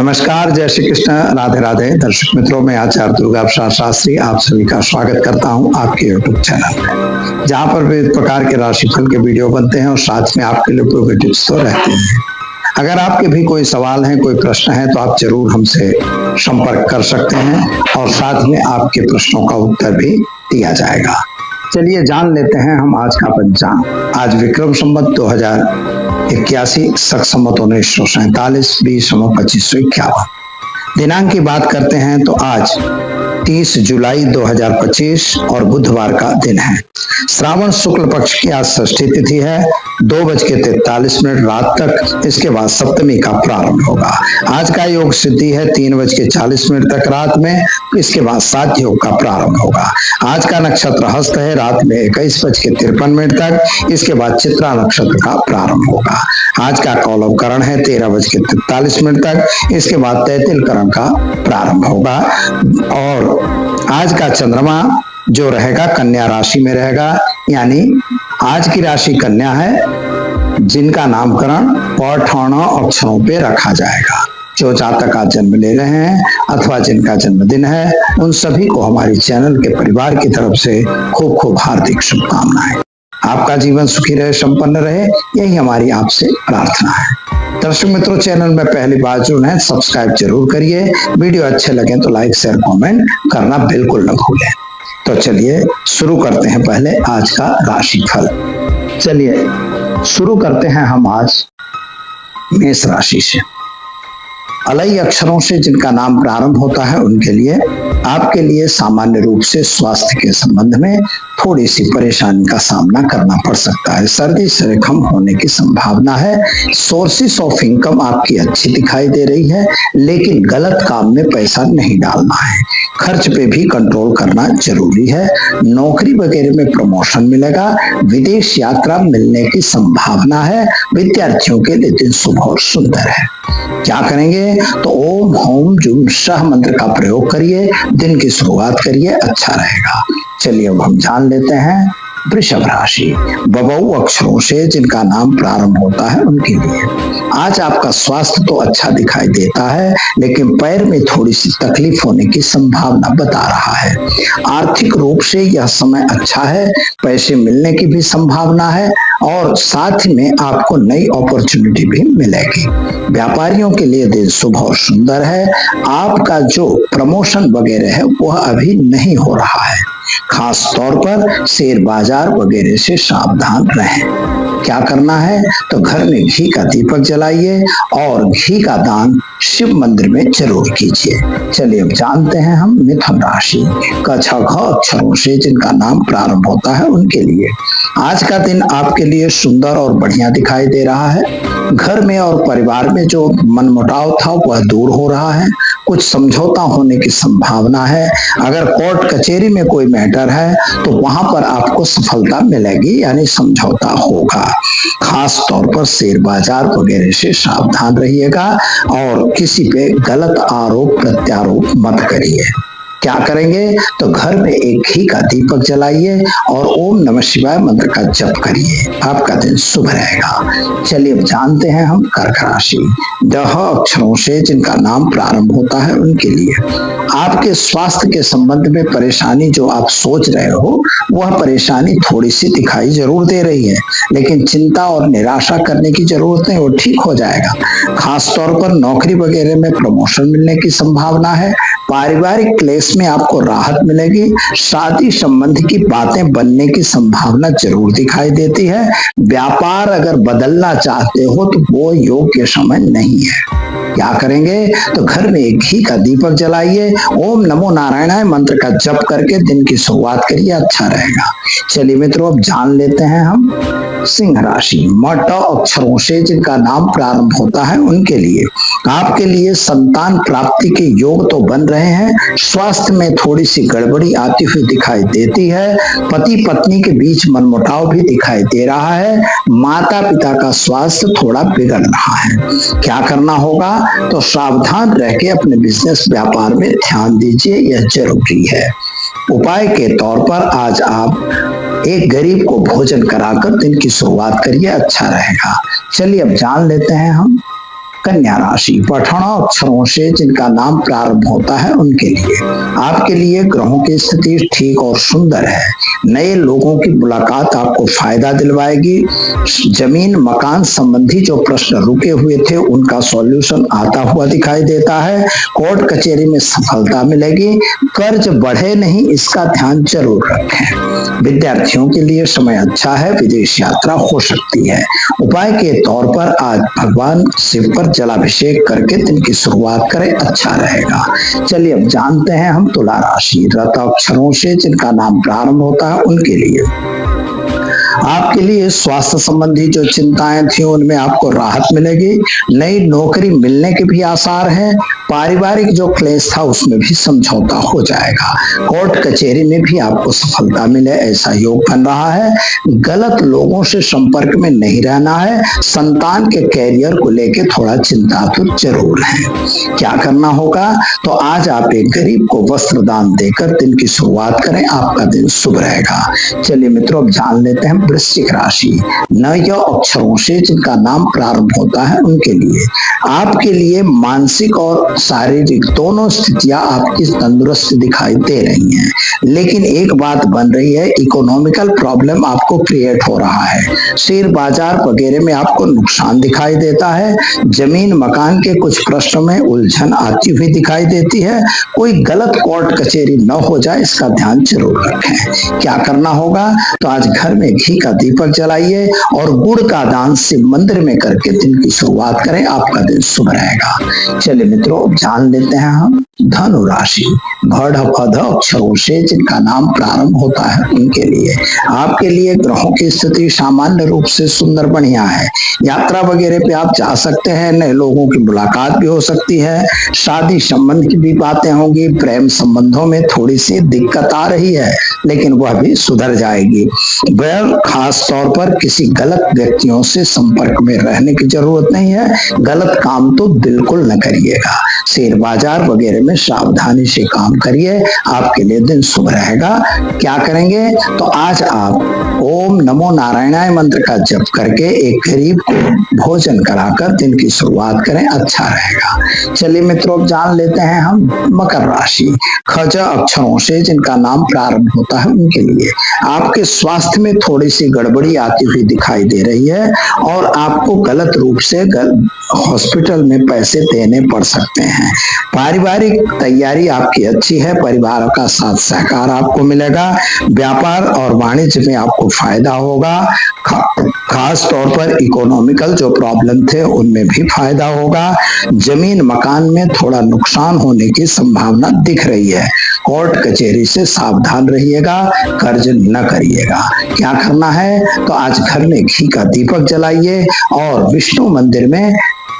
नमस्कार, जय श्री कृष्ण, राधे राधे। दर्शक मित्रों, मैं आचार्य दुर्गा प्रसाद शास्त्री आप सभी का स्वागत करता हूं आपके यूट्यूब चैनल में, जहां पर विभिन्न प्रकार के राशिफल के वीडियो बनते हैं और साथ में आपके लिए पूरे टिप्स तो रहते हैं। अगर आपके भी कोई सवाल है, कोई प्रश्न है, तो आप जरूर हमसे संपर्क कर सकते हैं और साथ में आपके प्रश्नों का उत्तर भी दिया जाएगा। चलिए जान लेते हैं हम आज का पंचांग। आज विक्रम संवत 2081, शक संवत 1947, बीस संवत 2551। दिनांक की बात करते हैं तो आज 30 जुलाई 2025 और बुधवार का दिन है। श्रावण शुक्ल पक्ष की आज षष्ठी तिथि है। 2:43 रात तक, इसके बाद सप्तमी का प्रारंभ होगा। आज का योग सिद्धि है 3:40 तक रात में, इसके बाद साध्य योग का प्रारंभ होगा। आज का नक्षत्र हस्त है, रात में 21:53 तक, इसके बाद चित्रा नक्षत्र का प्रारंभ होगा। आज का कौलव करण है 13:43 तक, इसके बाद तैतिल करण का प्रारंभ होगा। और आज का चंद्रमा जो रहेगा कन्या राशि में रहेगा, यानी आज की राशि कन्या है, जिनका नामकरण पौठौना अक्षरों पे रखा जाएगा। जो जातक आज जन्म ले रहे हैं अथवा जिनका जन्मदिन है, उन सभी को हमारे चैनल के परिवार की तरफ से खूब खूब हार्दिक शुभकामनाएं। आपका जीवन सुखी रहे, संपन्न रहे, यही हमारी आपसे प्रार्थना है। दर्शक मित्रों, चैनल में पहली बार जुड़े हैं, सब्सक्राइब जरूर करिए। वीडियो अच्छे लगे तो लाइक शेयर कमेंट करना बिल्कुल न भूलें। तो चलिए शुरू करते हैं पहले आज का राशिफल। चलिए शुरू करते हैं हम आज मेष राशि से। अलई अक्षरों से जिनका नाम प्रारंभ होता है उनके लिए आपके लिए सामान्य रूप से स्वास्थ्य के संबंध में थोड़ी सी परेशानी का सामना करना पड़ सकता है। सर्दी से कम होने की संभावना है। सोर्सेस ऑफ इनकम आपकी अच्छी दिखाई दे रही है, लेकिन गलत काम में पैसा नहीं डालना है। खर्च पे भी कंट्रोल करना जरूरी है। नौकरी वगैरह में प्रमोशन मिलेगा। विदेश यात्रा मिलने की संभावना है। विद्यार्थियों के लिए दिन शुभ और सुंदर है। क्या करेंगे तो ओम होम जुम सह मंत्र का प्रयोग करिए, दिन की शुरुआत करिए, अच्छा रहेगा। चलिए अब हम जान लेते हैं वृषभ राशि। बबऊ अक्षरों से जिनका नाम प्रारंभ होता है उनके लिए आज आपका स्वास्थ्य तो अच्छा दिखाई देता है, लेकिन पैर में थोड़ी सी तकलीफ होने की संभावना बता रहा है। आर्थिक रूप से यह समय अच्छा है, पैसे मिलने की भी संभावना है और साथ में आपको नई अपॉर्चुनिटी भी मिलेगी। व्यापारियों के लिए दिन शुभ और सुंदर है। आपका जो प्रमोशन वगैरह है वह अभी नहीं हो रहा है। खास तौर पर शेयर बाजार वगैरह से सावधान रहें। क्या करना है तो घर में घी का दीपक जलाइए और घी का दान शिव मंदिर में जरूर कीजिए। चलिए अब जानते हैं हम मिथुन राशि। क छ घ अक्षरों से जिनका नाम प्रारंभ होता है उनके लिए आज का दिन आपके लिए सुंदर और बढ़िया दिखाई दे रहा है। घर में और परिवार में जो मनमुटाव था वह दूर हो रहा है। कुछ समझौता होने की संभावना है। अगर कोर्ट कचहरी में कोई मैटर है तो वहां पर आपको सफलता मिलेगी, यानी समझौता होगा। खास तौर पर शेयर बाजार वगैरह से सावधान रहिएगा और किसी पे गलत आरोप प्रत्यारोप मत करिए। क्या करेंगे तो घर में एक घी का दीपक जलाइए और ओम नमः शिवाय मंत्र का जप करिए। आपका दिन शुभ रहेगा। चलिए अब जानते हैं हम कर्क राशि। दह अक्षरों से जिनका नाम प्रारंभ होता है उनके लिए आपके स्वास्थ्य के संबंध में परेशानी जो आप सोच रहे हो वह परेशानी थोड़ी सी दिखाई जरूर दे रही है, लेकिन चिंता और निराशा करने की जरूरत नहीं, वो ठीक हो जाएगा। खास तौर पर नौकरी वगैरह में प्रमोशन मिलने की संभावना है। पारिवारिक क्लेश में आपको राहत मिलेगी। शादी संबंध की बातें बनने की संभावना जरूर दिखाई देती है। व्यापार अगर बदलना चाहते हो तो वो योग्य समय नहीं है। क्या करेंगे तो घर में एक घी का दीपक जलाइए, ओम नमो नारायणाय मंत्र का जप करके दिन की शुरुआत करिए, अच्छा रहेगा। चलिए मित्रों अब जान लेते हैं हम सिंह राशि। मट अक्षरों से जिनका नाम प्रारंभ होता है उनके लिए आपके लिए संतान प्राप्ति के योग तो बन रहे हैं। स्वास्थ्य में थोड़ी सी गड़बड़ी आती हुई दिखाई देती है। पति पत्नी के बीच मनमुटाव भी दिखाई दे रहा है। माता पिता का स्वास्थ्य थोड़ा बिगड़ रहा है। क्या करना होगा तो सावधान रह के अपने बिजनेस व्यापार में ध्यान दीजिए, यह जरूरी है। उपाय के तौर पर आज आप एक गरीब को भोजन कराकर दिन की शुरुआत करिए, अच्छा रहेगा। चलिए अब जान लेते हैं हम कन्या राशि, पठानों अक्षरों से जिनका नाम प्रारंभ होता है उनके लिए आपके लिए ग्रहों की स्थिति ठीक और सुंदर है। नए लोगों की मुलाकात आपको फायदा दिलवाएगी। जमीन मकान संबंधी जो प्रश्न रुके हुए थे उनका सॉल्यूशन आता हुआ दिखाई देता है। कोर्ट कचहरी में सफलता मिलेगी। कर्ज बढ़े नहीं, इसका ध्यान जरूर रखें। विद्यार्थियों के लिए समय अच्छा है, विदेश यात्रा हो सकती है। उपाय के तौर पर आज भगवान शिव पर जलाभिषेक करके दिन की शुरुआत करें, अच्छा रहेगा। चलिए अब जानते हैं हम तुला राशि, रत अक्षरों से जिनका नाम प्रारंभ होता है उनके लिए आपके लिए स्वास्थ्य संबंधी जो चिंताएं थी उनमें आपको राहत मिलेगी। नई नौकरी मिलने के भी आसार हैं। पारिवारिक जो क्लेश था उसमें भी समझौता हो जाएगा। कोर्ट कचहरी में भी आपको सफलता मिले ऐसा योग बन रहा है। गलत लोगों से संपर्क में नहीं रहना है। संतान के कैरियर को लेकर थोड़ा चिंता तो जरूर है। क्या करना होगा, तो आज आप एक गरीब को वस्त्र दान देकर दिन की शुरुआत करें, आपका दिन शुभ रहेगा। चलिए मित्रों अब जान लेते हैं वृश्चिक राशि, नय अक्षरों से जिनका नाम प्रारंभ होता है उनके लिए आपके लिए मानसिक और शारीरिक दोनों स्थितियां आपकी तंदुरुस्त दिखाई दे रही हैं। लेकिन एक बात बन रही है, इकोनॉमिकल प्रॉब्लम आपको क्रिएट हो रहा है। शेयर बाजार वगैरह में आपको नुकसान दिखाई देता है। जमीन मकान के कुछ प्रश्नों में उलझन आती हुई दिखाई देती है। कोई गलत कोर्ट कचहरी न हो जाए, इसका ध्यान जरूर रखें। क्या करना होगा, तो आज घर में घी का दीपक जलाइए और गुड़ का दान शिव मंदिर में करके दिन की शुरुआत करें, आपका दिन शुभ रहेगा। चलिए मित्रों जान लेते हैं हम धनु राशि, भड़ पध अक्षरों से जिनका नाम प्रारंभ होता है उनके लिए आपके लिए ग्रहों की स्थिति सामान्य रूप से सुंदर बढ़िया है। यात्रा वगैरह पे आप जा सकते हैं। नए लोगों की मुलाकात भी हो सकती है। शादी संबंध की भी बातें होंगी। प्रेम संबंधों में थोड़ी सी दिक्कत आ रही है, लेकिन वह भी सुधर जाएगी। वह खास तौर पर किसी गलत व्यक्तियों से संपर्क में रहने की जरूरत नहीं है। गलत काम तो बिल्कुल न करिएगा। शेयर बाजार वगैरह में सावधानी से काम करिए, आपके लिए दिन शुभ रहेगा। क्या करेंगे, तो आज आप ओम नमो नारायणाय मंत्र का जप करके एक गरीब को भोजन कराकर दिन की शुरुआत करें, अच्छा रहेगा। चलिए मित्रों जान लेते हैं हम मकर राशि, खज अक्षरों से जिनका नाम प्रारंभ होता है उनके लिए आपके स्वास्थ्य में थोड़ी सी गड़बड़ी आती हुई दिखाई दे रही है और आपको गलत रूप से हॉस्पिटल में पैसे देने पड़ सकते हैं। पारिवारिक तैयारी आपकी अच्छी है। परिवार का साथ सहकार आपको मिलेगा। व्यापार और वाणिज्य में आपको फायदा होगा। खास तौर पर इकोनॉमिकल जो प्रॉब्लम थे उनमें भी फायदा होगा। जमीन मकान में थोड़ा नुकसान होने की संभावना दिख रही है। कोर्ट कचहरी से सावधान रहिएगा, कर्ज न करिएगा। क्या करना है, तो आज घर में घी का दीपक जलाइए और विष्णु मंदिर में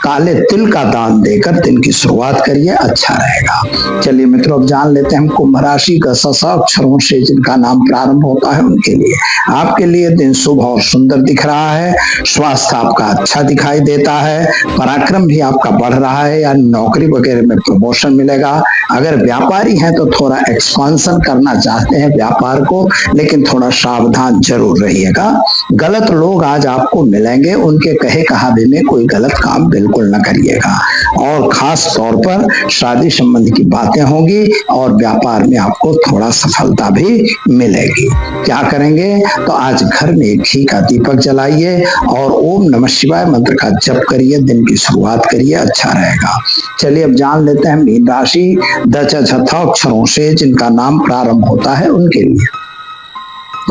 काले तिल का दान देकर दिन की शुरुआत करिए, अच्छा रहेगा। चलिए मित्रों अब जान लेते हैं हम कुंभ राशि का अक्षरों से जिनका नाम प्रारंभ होता है उनके लिए आपके लिए दिन शुभ और सुंदर दिख रहा है। स्वास्थ्य आपका अच्छा दिखाई देता है। पराक्रम भी आपका बढ़ रहा है या नौकरी वगैरह में प्रमोशन मिलेगा। अगर व्यापारी हैं तो थोड़ा एक्सपांशन करना चाहते हैं व्यापार को, लेकिन थोड़ा सावधान जरूर रहिएगा। गलत लोग आज आपको मिलेंगे, उनके कहे कहावे में कोई गलत काम बिल्कुल न करिएगा। और खास तौर पर शादी संबंधी की बातें होंगी और व्यापार में आपको थोड़ा सफलता भी मिलेगी। क्या करेंगे, तो आज घर में घी का दीपक जलाइए और ओम नमः शिवाय मंत्र का जप करिए, दिन की शुरुआत करिए, अच्छा रहेगा। चलिए अब जान लेते हैं मीन राशि, दच अक्षरों से जिनका नाम प्रारंभ होता है उनके लिए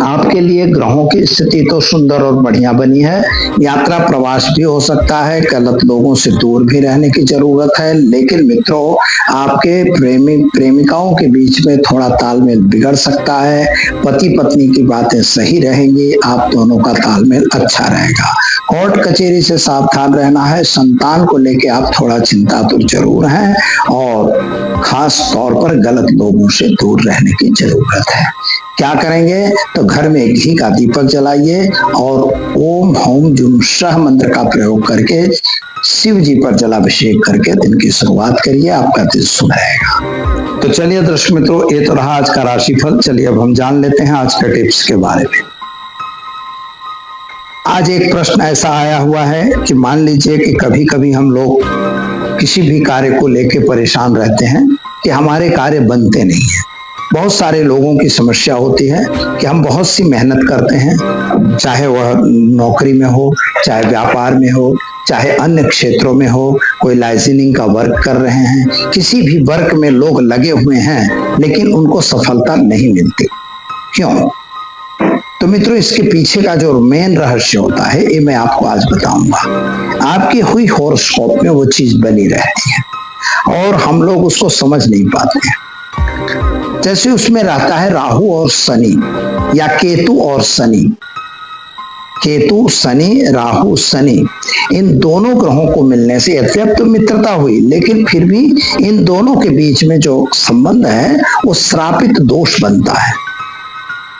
आपके लिए ग्रहों की स्थिति तो सुंदर और बढ़िया बनी है। यात्रा प्रवास भी हो सकता है। गलत लोगों से दूर भी रहने की जरूरत है। लेकिन मित्रों आपके प्रेमिकाओं के बीच में थोड़ा तालमेल बिगड़ सकता है। पति पत्नी की बातें सही रहेंगी, आप दोनों का तालमेल अच्छा रहेगा। कोर्ट कचहरी से सावधान रहना है। संतान को लेकर आप थोड़ा चिंतातुर जरूर हैं और खास तौर पर गलत लोगों से दूर रहने की जरूरत है। क्या करेंगे, तो घर में घी का दीपक जलाइए और ओम होम जुम शह मंत्र का प्रयोग करके शिव जी पर जलाभिषेक करके दिन की शुरुआत करिए, आपका दिन शुभ रहेगा। तो चलिए दर्शक मित्रों, ये तो रहा आज का राशिफल। चलिए अब हम जान लेते हैं आज के टिप्स के बारे में। आज एक प्रश्न ऐसा आया हुआ है कि मान लीजिए कि कभी कभी हम लोग किसी भी कार्य को लेकर परेशान रहते हैं कि हमारे कार्य बनते नहीं हैं। बहुत सारे लोगों की समस्या होती है कि हम बहुत सी मेहनत करते हैं, चाहे वह नौकरी में हो, चाहे व्यापार में हो, चाहे अन्य क्षेत्रों में हो, कोई लाइसेंसिंग का वर्क कर रहे हैं, किसी भी वर्क में लोग लगे हुए हैं लेकिन उनको सफलता नहीं मिलती। क्यों? तो मित्रों, इसके पीछे का जो मेन रहस्य होता है ये मैं आपको आज बताऊंगा। आपकी हुई हॉरोस्कोप में वो चीज बनी रहती है और हम लोग उसको समझ नहीं पाते हैं। जैसे उसमें रहता है राहु और शनि या केतु और शनि, केतु शनि, राहु शनि, इन दोनों ग्रहों को मिलने से यद्यप तो मित्रता हुई लेकिन फिर भी इन दोनों के बीच में जो संबंध है वो श्रापित दोष बनता है।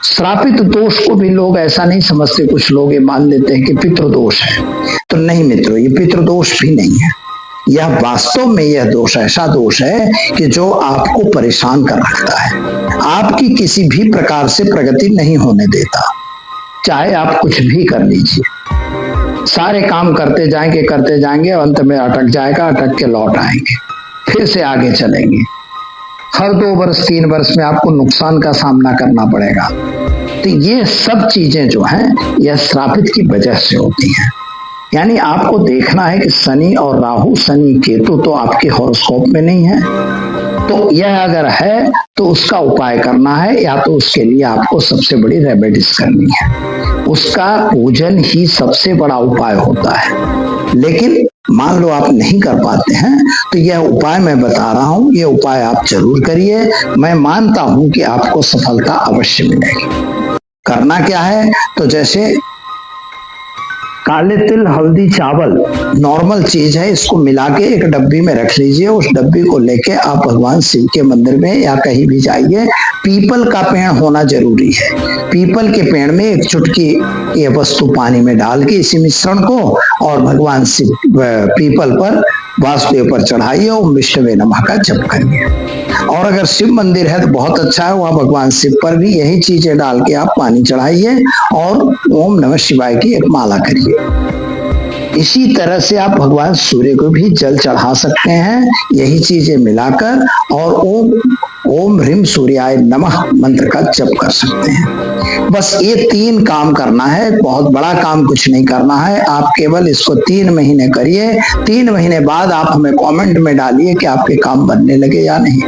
श्रापित दोष को भी लोग ऐसा नहीं समझते, कुछ लोग ये मान लेते हैं कि पितृदोष है। तो नहीं मित्रों, ये पितृदोष भी नहीं है। यह वास्तव में यह दोष ऐसा दोष है कि जो आपको परेशान कर रखता है, आपकी किसी भी प्रकार से प्रगति नहीं होने देता। चाहे आप कुछ भी कर लीजिए, सारे काम करते जाएंगे और अंत में अटक जाएगा, अटक के लौट आएंगे, फिर से आगे चलेंगे। हर 2 वर्ष 3 वर्ष में आपको नुकसान का सामना करना पड़ेगा। तो ये सब चीजें जो हैं यह श्रापित की वजह से होती हैं। यानी आपको देखना है कि शनि और राहु, शनि केतु तो आपके हॉरोस्कोप में नहीं है, तो यह अगर है तो उसका उपाय करना है, या तो उसके लिए आपको सबसे बड़ी रेमेडीज करनी है। उसका पूजन ही सबसे बड़ा उपाय होता है। लेकिन मान लो आप नहीं कर पाते हैं तो यह उपाय मैं बता रहा हूं, यह उपाय आप जरूर करिए। मैं मानता हूं कि आपको सफलता अवश्य मिलेगी। करना क्या है, तो जैसे काले तिल, हल्दी, चावल नॉर्मल चीज है, इसको मिला के एक डब्बी में रख लीजिए। उस डब्बी को लेके आप भगवान शिव के मंदिर में या कहीं भी जाइए। पीपल का पेड़ होना जरूरी है। पीपल के पेड़ में एक चुटकी ये वस्तु पानी में डाल के इसी मिश्रण को और भगवान शिव पीपल पर, वासुदेव पर चढ़ाइए। ओम विष्णुवे नमः का जप करिए। और अगर शिव मंदिर है तो बहुत अच्छा है, वहां भगवान शिव पर भी यही चीजें डाल के आप पानी चढ़ाइए और ओम नमः शिवाय की एक माला करिए। इसी तरह से आप भगवान सूर्य को भी जल चढ़ा सकते हैं यही चीजें मिलाकर, और ओम ह्रीम सूर्याय नमः मंत्र का जप कर सकते हैं। बस ये 3 काम करना है, बहुत बड़ा काम कुछ नहीं करना है। आप केवल इसको 3 महीने करिए। 3 महीने बाद आप हमें कमेंट में डालिए कि आपके काम बनने लगे या नहीं।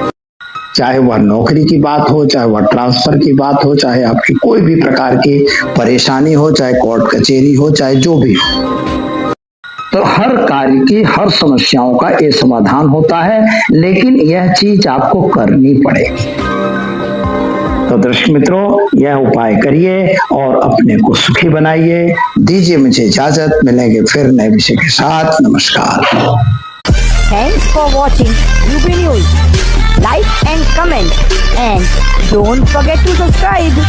चाहे वह नौकरी की बात हो, चाहे वह ट्रांसफर की बात हो, चाहे आपकी कोई भी प्रकार की परेशानी हो, चाहे कोर्ट कचहरी हो, चाहे जो भी हो, तो हर कार्य की, हर समस्याओं का ये समाधान होता है। लेकिन यह चीज आपको करनी पड़ेगी। तो दर्शक मित्रों, यह उपाय करिए और अपने को सुखी बनाइए। दीजिए मुझे इजाजत, मिलेंगे फिर नए विषय के साथ। नमस्कार। Thanks for watching UP news. Like and comment and don't forget to subscribe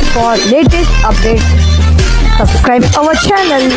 for latest updates. Subscribe our channel.